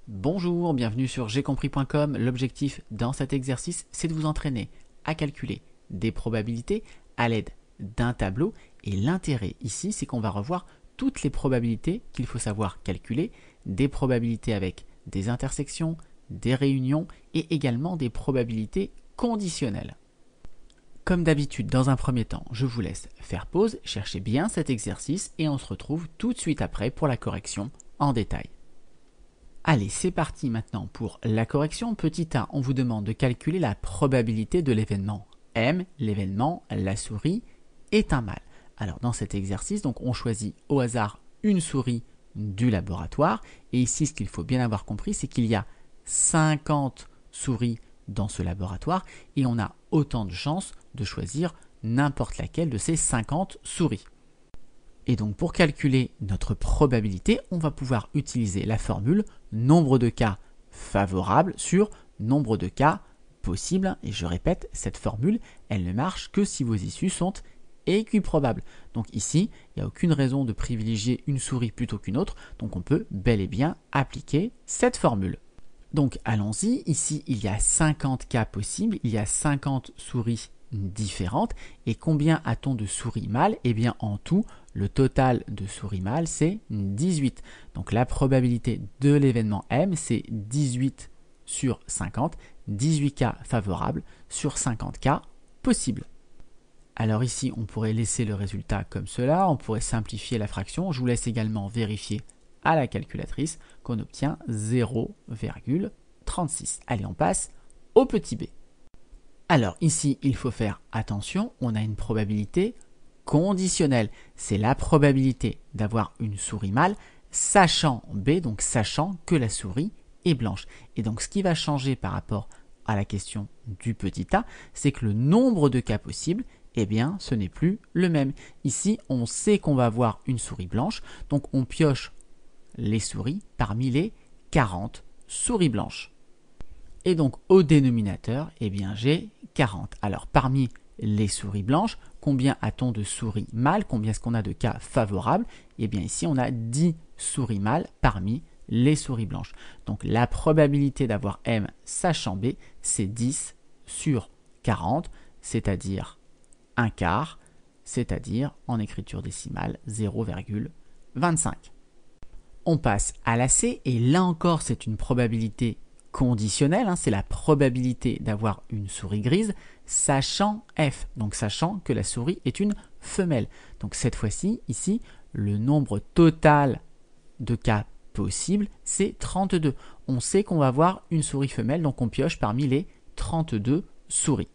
Bonjour, bienvenue sur gcompris.com. L'objectif dans cet exercice, c'est de vous entraîner à calculer des probabilités à l'aide d'un tableau. Et l'intérêt ici, c'est qu'on va revoir toutes les probabilités qu'il faut savoir calculer, des probabilités avec des intersections, des réunions et également des probabilités conditionnelles. Comme d'habitude, dans un premier temps, je vous laisse faire pause, cherchez bien cet exercice et on se retrouve tout de suite après pour la correction en détail. Allez, c'est parti maintenant pour la correction. Petit a, on vous demande de calculer la probabilité de l'événement M. L'événement, la souris, est un mâle. Alors dans cet exercice, donc, on choisit au hasard une souris du laboratoire. Et ici, ce qu'il faut bien avoir compris, c'est qu'il y a 50 souris dans ce laboratoire et on a autant de chances de choisir n'importe laquelle de ces 50 souris. Et donc pour calculer notre probabilité, on va pouvoir utiliser la formule nombre de cas favorables sur nombre de cas possibles. Et je répète, cette formule, elle ne marche que si vos issues sont équiprobables. Donc ici, il n'y a aucune raison de privilégier une souris plutôt qu'une autre. Donc on peut bel et bien appliquer cette formule. Donc allons-y, ici il y a 50 cas possibles, il y a 50 souris différentes. Et combien a-t-on de souris mâles? Eh bien en tout, le total de souris mâles c'est 18. Donc la probabilité de l'événement M c'est 18 sur 50, 18 cas favorables sur 50 cas possibles. Alors ici on pourrait laisser le résultat comme cela, on pourrait simplifier la fraction, je vous laisse également vérifier à la calculatrice qu'on obtient 0,36. Allez, on passe au petit b. Alors ici, il faut faire attention, on a une probabilité conditionnelle. C'est la probabilité d'avoir une souris mâle, sachant B, donc sachant que la souris est blanche. Et donc ce qui va changer par rapport à la question du petit a, c'est que le nombre de cas possibles, eh bien, ce n'est plus le même. Ici, on sait qu'on va avoir une souris blanche, donc on pioche les souris parmi les 40 souris blanches. Et donc au dénominateur, eh bien j'ai 40. Alors parmi les souris blanches, combien a-t-on de souris mâles? Combien est-ce qu'on a de cas favorables? Eh bien ici on a 10 souris mâles parmi les souris blanches. Donc la probabilité d'avoir M sachant B, c'est 10 sur 40, c'est-à-dire un quart, c'est-à-dire en écriture décimale 0,25. On passe à la C, et là encore c'est une probabilité conditionnelle, c'est la probabilité d'avoir une souris grise, sachant F, donc sachant que la souris est une femelle. Donc cette fois-ci, ici, le nombre total de cas possibles, c'est 32. On sait qu'on va avoir une souris femelle, donc on pioche parmi les 32 souris.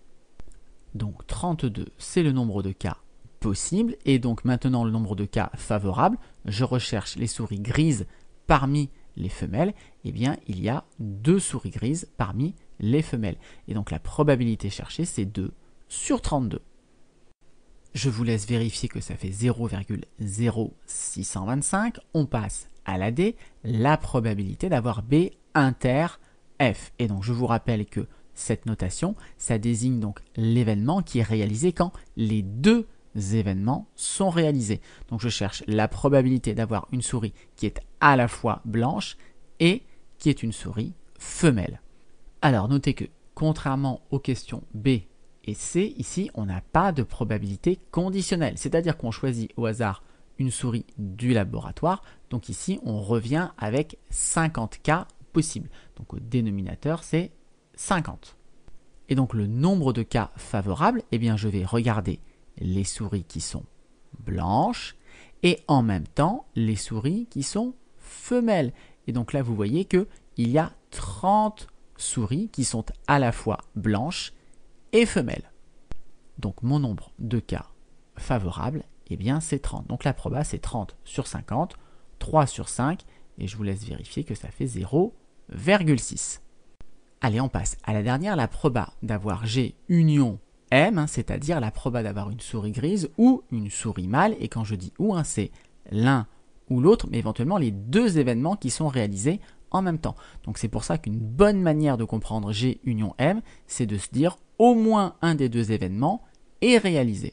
Donc 32, c'est le nombre de cas possible, et donc maintenant le nombre de cas favorables, je recherche les souris grises parmi les femelles, eh bien il y a 2 souris grises parmi les femelles. Et donc la probabilité cherchée c'est 2 sur 32. Je vous laisse vérifier que ça fait 0,0625. On passe à la D, la probabilité d'avoir B inter F. Et donc je vous rappelle que cette notation, ça désigne donc l'événement qui est réalisé quand les deux événements sont réalisés. Donc je cherche la probabilité d'avoir une souris qui est à la fois blanche et qui est une souris femelle. Alors notez que contrairement aux questions B et C, ici on n'a pas de probabilité conditionnelle, c'est-à-dire qu'on choisit au hasard une souris du laboratoire. Donc ici on revient avec 50 cas possibles. Donc au dénominateur c'est 50. Et donc le nombre de cas favorables, eh bien je vais regarder les souris qui sont blanches et en même temps les souris qui sont femelles. Et donc là vous voyez qu'il y a 30 souris qui sont à la fois blanches et femelles. Donc mon nombre de cas favorables, eh bien c'est 30. Donc la proba c'est 30 sur 50, 3 sur 5, et je vous laisse vérifier que ça fait 0,6. Allez, on passe à la dernière, la proba d'avoir G union M, c'est-à-dire la proba d'avoir une souris grise ou une souris mâle. Et quand je dis ou, c'est l'un ou l'autre, mais éventuellement les deux événements qui sont réalisés en même temps. Donc c'est pour ça qu'une bonne manière de comprendre G union M, c'est de se dire au moins un des deux événements est réalisé.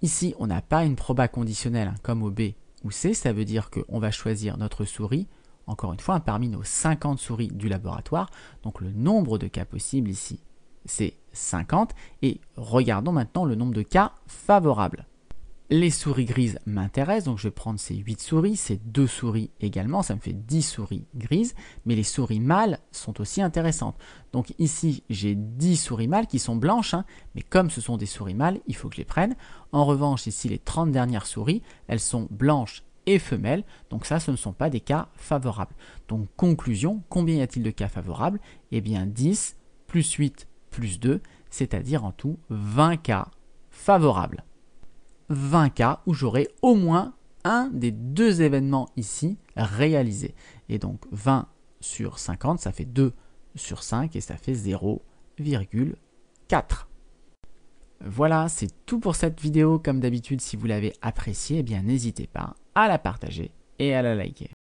Ici, on n'a pas une proba conditionnelle comme au B ou C, ça veut dire qu'on va choisir notre souris encore une fois, parmi nos 50 souris du laboratoire. Donc le nombre de cas possibles ici, c'est 50. Et regardons maintenant le nombre de cas favorables. Les souris grises m'intéressent, donc je vais prendre ces 8 souris, ces 2 souris également, ça me fait 10 souris grises, mais les souris mâles sont aussi intéressantes. Donc ici, j'ai 10 souris mâles qui sont blanches, mais comme ce sont des souris mâles, il faut que je les prenne. En revanche, ici, les 30 dernières souris, elles sont blanches et femelles, donc ça, ce ne sont pas des cas favorables. Donc conclusion, combien y a-t-il de cas favorables? Eh bien 10 plus 8 plus 2, c'est-à-dire en tout 20 cas favorables. 20 cas où j'aurai au moins un des 2 événements ici réalisés. Et donc 20 sur 50, ça fait 2 sur 5 et ça fait 0,4. Voilà, c'est tout pour cette vidéo. Comme d'habitude, si vous l'avez appréciée, eh bien n'hésitez pas à la partager et à la liker.